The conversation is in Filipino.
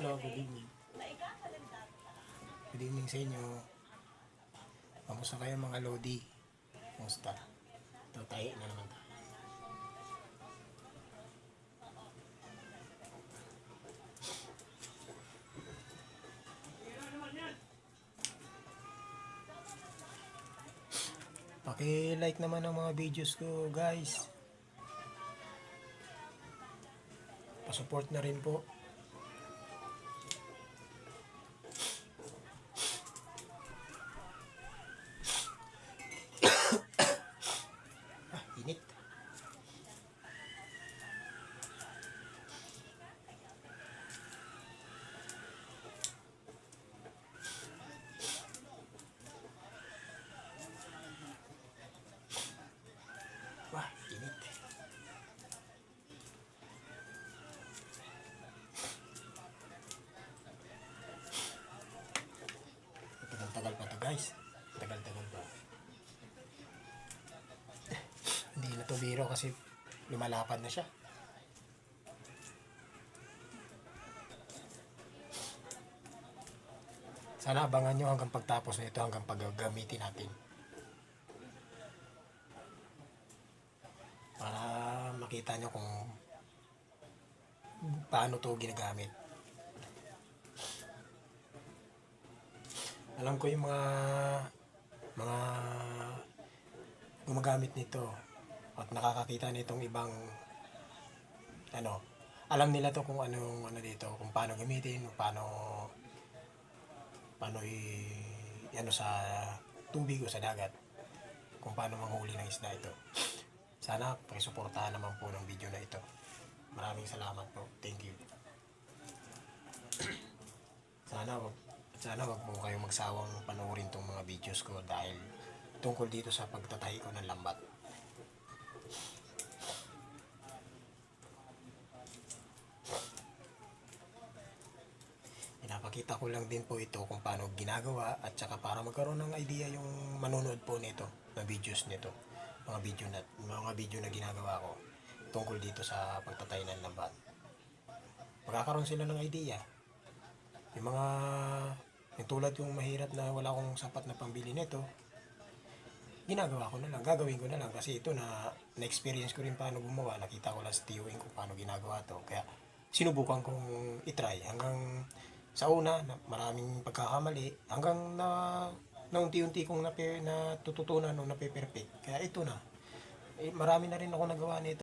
Hello, good evening. Good evening sa inyo. Kamusta kayo mga Lodi? Kamusta? Ito, tayo na naman tayo. Paki-like naman ang mga videos ko, guys. Pa-support na rin po. Init. Wah, init. Tagal-tagal pa to, guys. Tagal-tagal pa. Hindi na to biro kasi lumalapad na siya. Sana abangan nyo hanggang pagtapos na ito, hanggang paggagamitin natin. Para makita nyo kung paano to ginagamit. Alam ko yung mga gumagamit nito at nakakakita nitong ibang alam nila to kung anong dito, kung paano gamitin, paano sa tubig o sa dagat, kung paano manghuli ng isda ito. Sana pakisuportahan naman po ng video na ito. Maraming salamat po. Thank you. Sana wag po kayong magsawang panoorin tong mga videos ko dahil tungkol dito sa pagtatahi ko ng lambat. Pinapakita ko lang din po ito kung paano ginagawa at saka para magkaroon ng idea yung manonood po nito, ng videos nito, mga video na ginagawa ko tungkol dito sa pagtatahi ng lambat. Magkakaroon sila ng idea. Yung tulad yung mahirap na wala akong sapat na pambili nito, ginagawa ko na lang, gagawin ko na lang kasi ito na-experience ko rin paano gumawa, nakita ko lang sa TOing kung paano ginagawa to, kaya sinubukan kong itry hanggang sa una na maraming pagkakamali hanggang na unti-unti kong natututunan o nape-perfect, kaya ito na marami na rin ako nagawa nito.